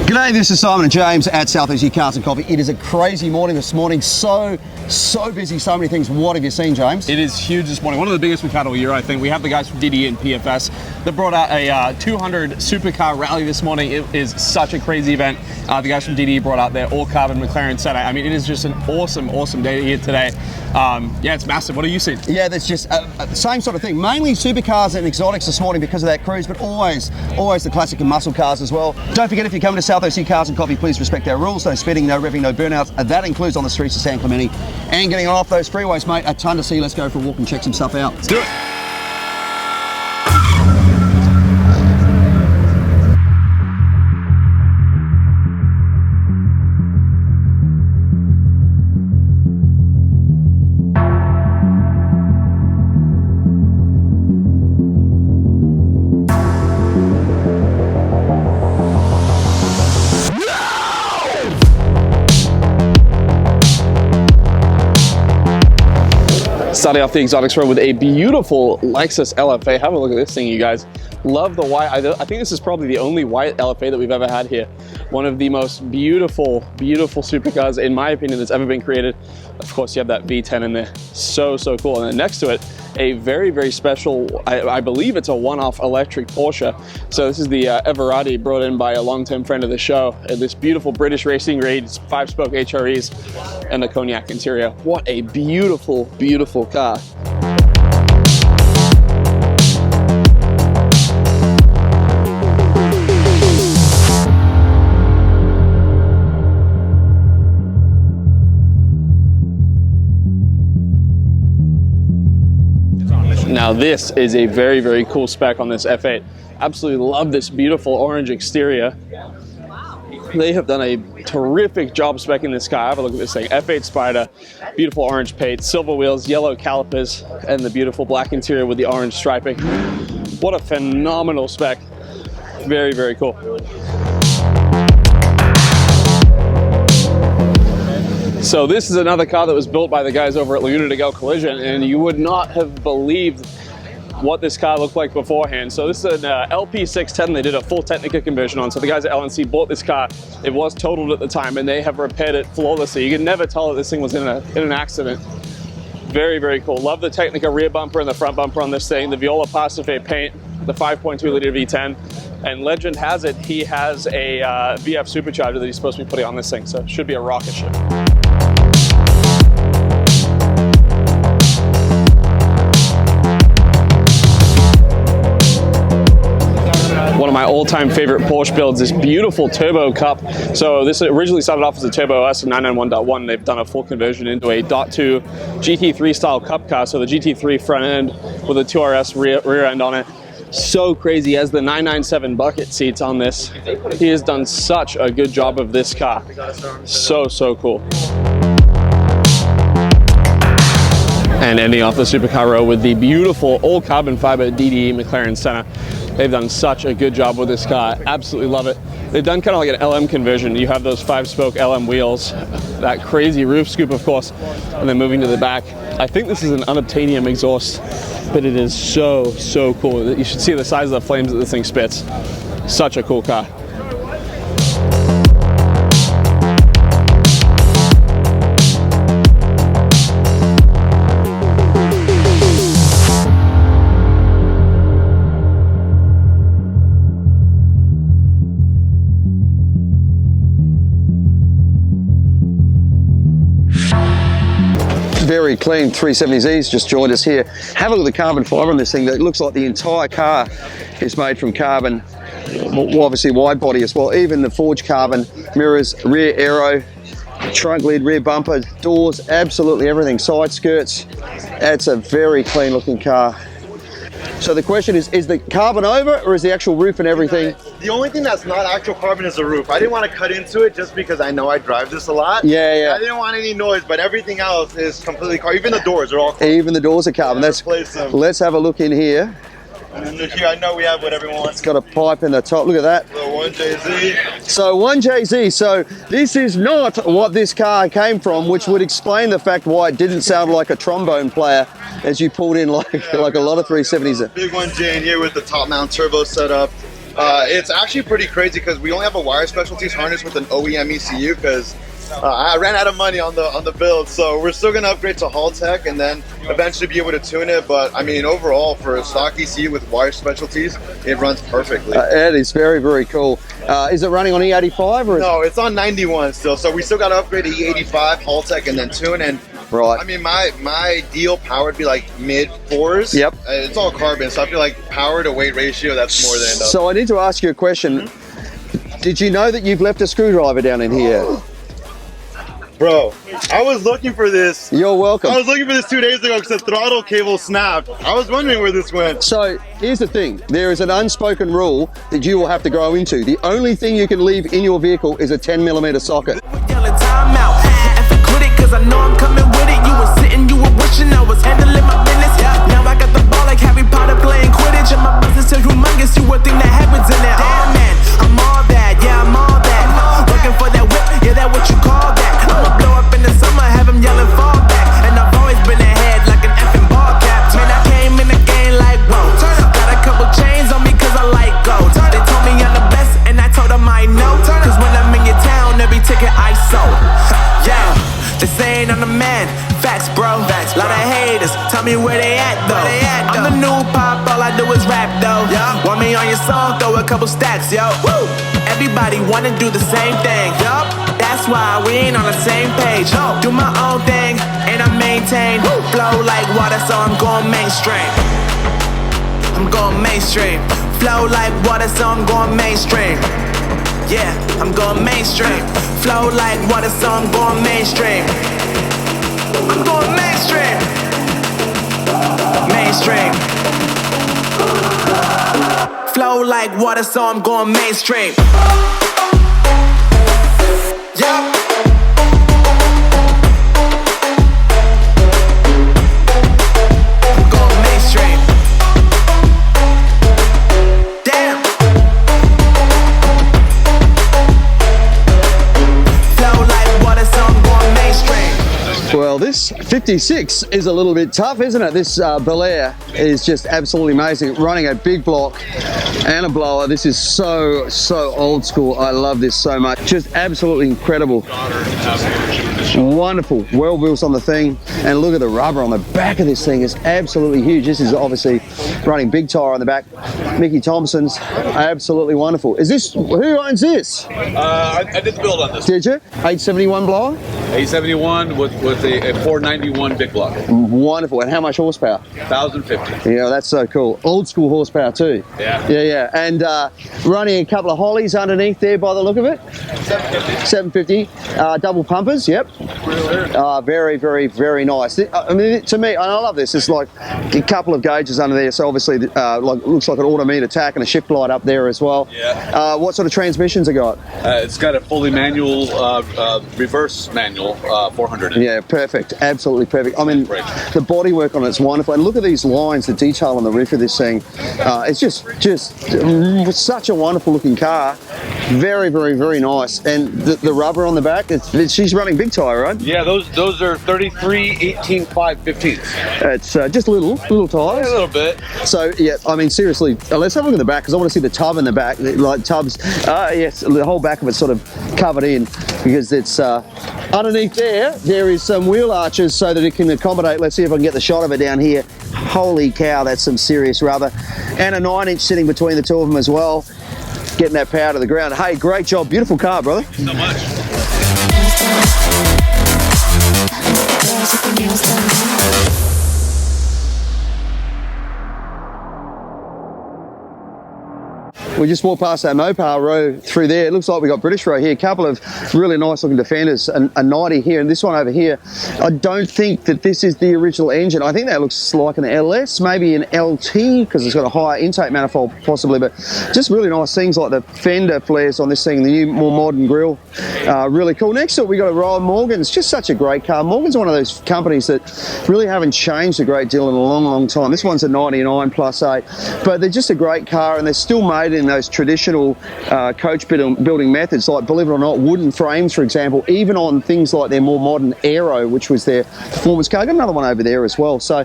G'day, this is Simon and James at Southeast Cars and Coffee. It is a crazy morning this morning, so busy, so many things. What have you seen, James? It is huge this morning. One of the biggest we've had all year, I think. We have the guys from DDE and PFS that brought out a 200 supercar rally this morning. It is such a crazy event. The guys from DDE brought out their all-carbon McLaren Senna. I mean, it is just an awesome day here today. Yeah, it's massive. What have you seen? Yeah, that's just the same sort of thing. Mainly supercars and exotics this morning because of that cruise, but always the classic and muscle cars as well. Don't forget, if you're coming to Southeast Cars and Coffee, please respect our rules. No speeding, no revving, no burnouts. That includes on the streets of San Clemente and getting off those freeways, mate. A ton to see. Let's go for a walk and check some stuff out. Let's do it. Starting off the exotics row with a beautiful Lexus LFA. Have a look at this thing, you guys. Love the white. I think this is probably the only white LFA that we've ever had here. One of the most beautiful supercars, in my opinion, that's ever been created. Of course, you have that V10 in there. So cool. And then next to it, a very special, I believe it's a one-off electric Porsche. So this is the Everati, brought in by a long-term friend of the show. This beautiful British racing grade 5-spoke HREs and the cognac interior. What a beautiful car. Now this is a very cool spec on this F8. Absolutely love this beautiful orange exterior. They have done a terrific job speccing this car. Have a look at this thing. F8 Spider, beautiful orange paint, silver wheels, yellow calipers, and the beautiful black interior with the orange striping. What a phenomenal spec. Very cool. So this is another car that was built by the guys over at Laguna de Gale Collision, and you would not have believed what this car looked like beforehand. So this is an LP610 they did a full Technica conversion on. So the guys at LNC bought this car. It was totaled at the time, and they have repaired it flawlessly. You can never tell that this thing was in an accident. Very cool. Love the Technica rear bumper and the front bumper on this thing. The Viola Pacife paint, the 5.2 liter V10. And legend has it, he has a VF supercharger that he's supposed to be putting on this thing. So it should be a rocket ship. One of my all-time favorite Porsche builds, this beautiful Turbo Cup. So this originally started off as a Turbo S and 991.1. They've done a full conversion into a .2 GT3 style Cup car. So the GT3 front end with a 2RS rear end on it. So crazy. He has the 997 bucket seats on this. He has done such a good job of this car. So cool. And ending off the supercar row with the beautiful all carbon fiber DDE McLaren Senna. They've done such a good job with this car. Absolutely love it. They've done kind of like an LM conversion. You have those 5-spoke LM wheels, that crazy roof scoop, of course, and then moving to the back. I think this is an unobtainium exhaust, but it is so cool. You should see the size of the flames that this thing spits. Such a cool car. Very clean 370Zs just joined us here. Have a look at the carbon fiber on this thing. It looks like the entire car is made from carbon. Well, obviously wide body as well. Even the forged carbon mirrors, rear aero, trunk lid, rear bumper, doors, absolutely everything. Side skirts. It's a very clean looking car. So the question is the carbon over, or is the actual roof and everything? The only thing that's not actual carbon is the roof. I didn't want to cut into it just because I know I drive this a lot. Yeah. I didn't want any noise, but everything else is completely carbon. Even the doors are all carbon. Even the doors are carbon. Let's have a look in here. And then here, I know we have what everyone wants. It's got a pipe in the top. Look at that. Little 1JZ. So 1JZ, so this is not what this car came from, which would explain the fact why it didn't sound like a trombone player as you pulled in like a lot of 370s. Big 1J in here with the top mount turbo setup. It's actually pretty crazy because we only have a wire specialties harness with an OEM ECU because I ran out of money on the build, so we're still gonna upgrade to Hall Tech and then eventually be able to tune it. But I mean, overall, for a stock ECU with wire specialties, it runs perfectly. It is very, very cool. Is it running on E85 or? No, it's on 91 still. So we still got to upgrade to E85, Hall Tech, and then tune. And right. I mean, my ideal power would be like mid fours. Yep. It's all carbon, so I feel like power to weight ratio, that's more than enough. So I need to ask you a question. Did you know that you've left a screwdriver down in here? Bro, I was looking for this. You're welcome. I was looking for this 2 days ago because the throttle cable snapped. I was wondering where this went. So here's the thing. There is an unspoken rule that you will have to grow into. The only thing you can leave in your vehicle is a 10mm socket. I know I'm coming with it. You were sitting, you were wishing I was handling my business. Now I got the ball like Harry Potter playing Quidditch, and my business is humongous. You would think that happens in it. Oh man, I'm all that, yeah, I'm all that. Looking for that whip, yeah, that what you call that. I'ma blow up in the summer, have them yelling fall back. And I've always been ahead like an effing ball cap. Man, I came in the game like whoa. Got a couple chains on me cause I like gold. They told me I'm the best, and I told them I know. Cause when I'm in your town, every ticket I sold. Yeah. They saying I'm the man, facts bro, facts, lot of haters, tell me where they at though. I'm the new pop, all I do is rap though. Want me on your song, throw a couple stacks, yo. Woo! Everybody wanna do the same thing, yup. That's why we ain't on the same page. Do my own thing, and I maintain. Flow like water, so I'm going mainstream. I'm going mainstream. Flow like water, so I'm going mainstream. Yeah, I'm going mainstream. Flow like water, so I'm going mainstream. I'm going mainstream. Mainstream. Flow like water, so I'm going mainstream. Yeah. I'm going mainstream. Damn. Well, this 56 is a little bit tough, isn't it? This Bel Air is just absolutely amazing. Running a big block and a blower. This is so old school. I love this so much. Just absolutely incredible. Wonderful. Well built on the thing. And look at the rubber on the back of this thing. It's absolutely huge. This is obviously running big tire on the back. Mickey Thompson's. Absolutely wonderful. Is this, who owns this? I did the build on this. Did you? 871 blower? 871 with a 491 big block. Wonderful. And how much horsepower? 1,050. Yeah, that's so cool. Old school horsepower too. Yeah. Yeah. And running a couple of Hollies underneath there by the look of it. 750. Double pumpers, yep. Very, very, very nice. I mean, to me, and I love this, it's like a couple of gauges under there, so obviously like looks like an automated tack and a shift light up there as well. Yeah. What sort of transmissions it got? It's got a fully manual, reverse manual 400 in it. Yeah, perfect. Absolutely perfect. I mean, the bodywork on it's wonderful. And look at these lines, the detail on the roof of this thing. It's just such a wonderful looking car. Very, very, very nice. And the rubber on the back, she's running big tire, right? Yeah, those are 33, 18, 5, 15. It's just little tires. A little bit. So, yeah, I mean, seriously, let's have a look at the back because I want to see the tub in the back. Like tubs, yes, the whole back of it's sort of covered in because it's underneath there is some wheel arches so that it can accommodate. Let's see if I can get the shot of it down here. Holy cow, that's some serious rubber. And a 9-inch sitting between the two of them as well. Getting that power to the ground. Hey, great job. Beautiful car, brother. Thank you so much. We just walked past that Mopar row through there. It looks like we got British row here. A couple of really nice looking Defenders, a 90 here, and this one over here. I don't think that this is the original engine. I think that looks like an LS, maybe an LT, because it's got a higher intake manifold possibly, but just really nice things like the fender flares on this thing, the new, more modern grille. Really cool. Next up, we got a Ryan Morgan. It's just such a great car. Morgan's one of those companies that really haven't changed a great deal in a long, long time. This one's a 99 plus 8, but they're just a great car, and they're still made in those traditional coach building methods, like, believe it or not, wooden frames, for example, even on things like their more modern Aero, which was their performance car. Got another one over there as well. So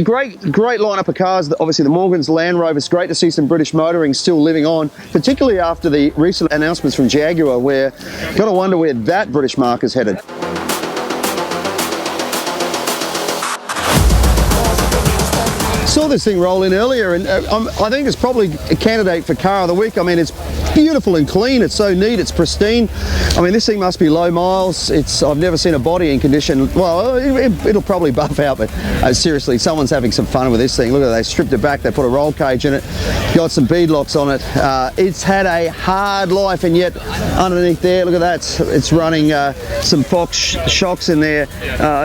great lineup of cars. Obviously the Morgans, Land Rovers. Great to see some British motoring still living on, particularly after the recent announcements from Jaguar, where got to wonder where that British mark is headed. Saw this thing roll in earlier, and I think it's probably a candidate for car of the week. I mean, it's beautiful and clean. It's so neat. It's pristine. I mean, this thing must be low miles. I've never seen a body in condition. Well, it'll probably buff out, but seriously, someone's having some fun with this thing. Look at that. They stripped it back. They put a roll cage in it. Got some bead locks on it. It's had a hard life, and yet underneath there, look at that. It's running some Fox shocks in there.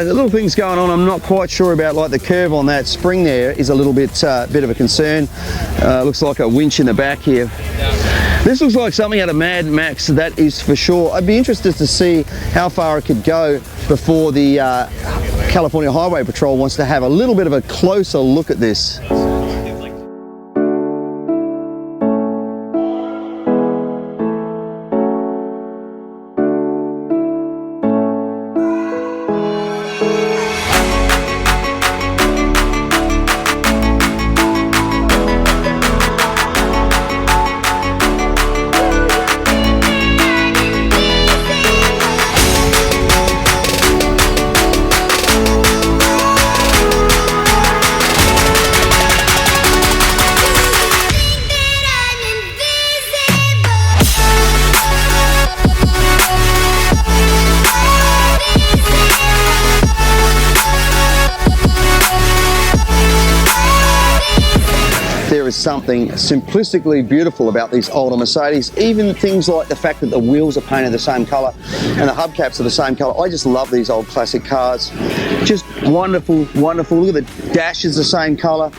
Little things going on. I'm not quite sure about, like the curve on that spring there is a little bit of a concern. Looks like a winch in the back here. This looks like something out of Mad Max, that is for sure. I'd be interested to see how far it could go before the California Highway Patrol wants to have a little bit of a closer look at this. There is something simplistically beautiful about these older Mercedes, even things like the fact that the wheels are painted the same colour and the hubcaps are the same colour. I just love these old classic cars. Just wonderful, wonderful. Look at the dash is the same colour.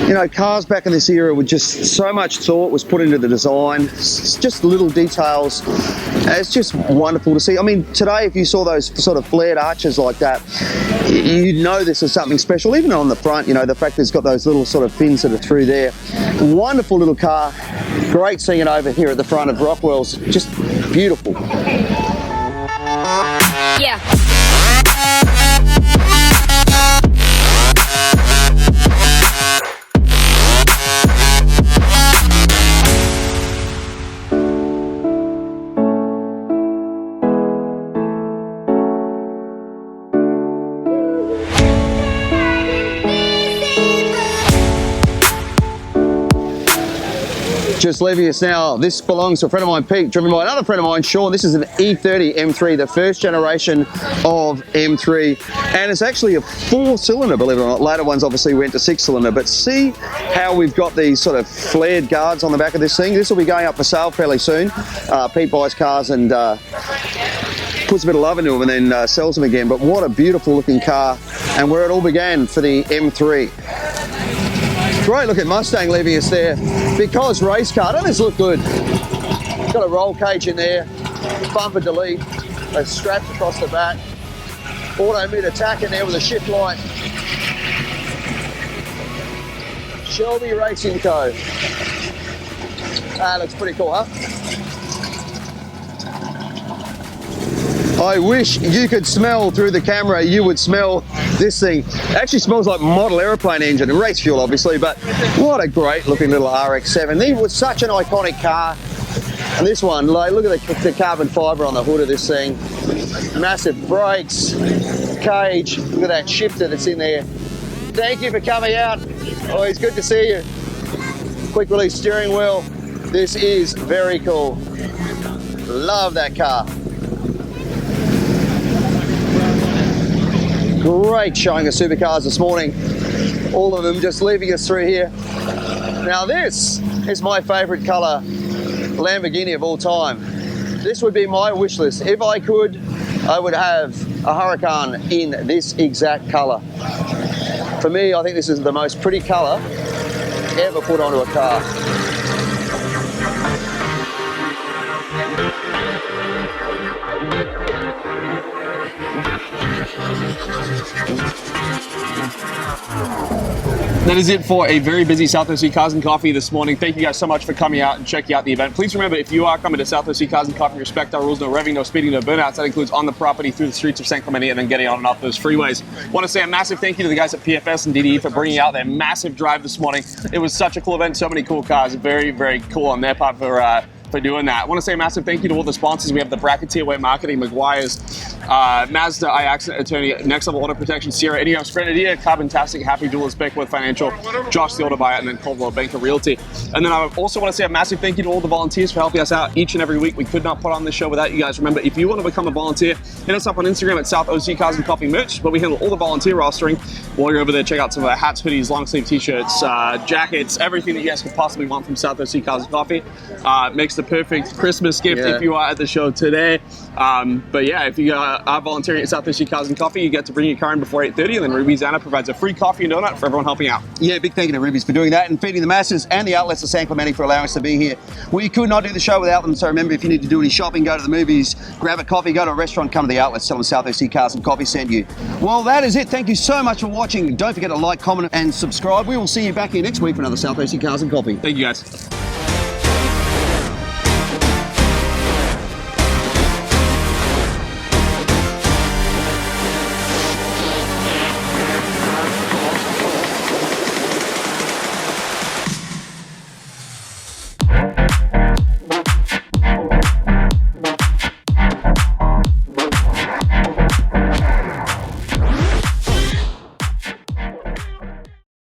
You know, cars back in this era were just so much thought was put into the design. It's just little details. It's just wonderful to see. I mean, today, if you saw those sort of flared arches like that, you'd know this is something special. Even on the front, you know, the fact that it's got those little sort of fins that are through there. Wonderful little car. Great seeing it over here at the front of Rockwell's. Just beautiful. Yeah. Just leaving us now. This belongs to a friend of mine, Pete, driven by another friend of mine, Sean. This is an E30 M3, the first generation of M3, and it's actually a 4-cylinder, believe it or not. Later ones obviously went to 6-cylinder, but see how we've got these sort of flared guards on the back of this thing? This will be going up for sale fairly soon. Pete buys cars and puts a bit of love into them and then sells them again. But what a beautiful looking car, and where it all began for the M3. Great looking Mustang leaving us there. Because race car, doesn't this look good? Got a roll cage in there, bumper delete, those straps across the back, auto mid attack in there with a shift light. Shelby Racing Co. That looks pretty cool, huh? I wish you could smell through the camera, you would smell this thing. It actually smells like model aeroplane engine and race fuel, obviously, but what a great looking little RX-7. This was such an iconic car. And this one, like, look at the carbon fibre on the hood of this thing. Massive brakes, cage, look at that shifter that's in there. Thank you for coming out. Always good to see you. Quick release steering wheel. This is very cool. Love that car. Great showing of supercars this morning. All of them just leaving us through here. Now this is my favourite colour Lamborghini of all time. This would be my wish list. If I could, I would have a Huracan in this exact colour. For me, I think this is the most pretty colour ever put onto a car. That is it for a very busy South OC Cars and Coffee this morning. Thank you guys so much for coming out and checking out the event. Please remember, if you are coming to South OC Cars and Coffee, respect our rules: no revving, no speeding, no burnouts. That includes on the property, through the streets of San Clemente, and then getting on and off those freeways. Want to say a massive thank you to the guys at PFS and DDE for bringing out their massive drive this morning. It was such a cool event, so many cool cars. Very, very cool on their part for doing that. I want to say a massive thank you to all the sponsors. We have the Bracketeer Way Marketing, McGuire's, Mazda, iAccident Attorney, Next Level Auto Protection, Sierra, Ineos, Grenadier, Carbon-tastic, Happy Jewelers, Beckworth Financial, Josh the Auto Buyer, and then Coldwell Banker Realty. And then I also want to say a massive thank you to all the volunteers for helping us out each and every week. We could not put on this show without you guys. Remember, if you want to become a volunteer, hit us up on Instagram at South OC Cars and Coffee Merch, where we handle all the volunteer rostering. While you're over there, check out some of our hats, hoodies, long sleeve t-shirts, jackets, everything that you guys could possibly want from South OC Cars and Coffee. Makes the perfect Christmas gift if you are at the show today. But yeah, if you are volunteering at South OC Cars and Coffee, you get to bring your car in before 8:30, and then Ruby's Anna provides a free coffee and donut for everyone helping out. Yeah, big thank you to Ruby's for doing that and feeding the masses and the outlets of San Clemente for allowing us to be here. We could not do the show without them, so remember, if you need to do any shopping, go to the movies, grab a coffee, go to a restaurant, come to the outlets, tell them South OC Cars and Coffee sent you. Well, that is it. Thank you so much for watching. Don't forget to like, comment, and subscribe. We will see you back here next week for another South OC Cars and Coffee. Thank you guys.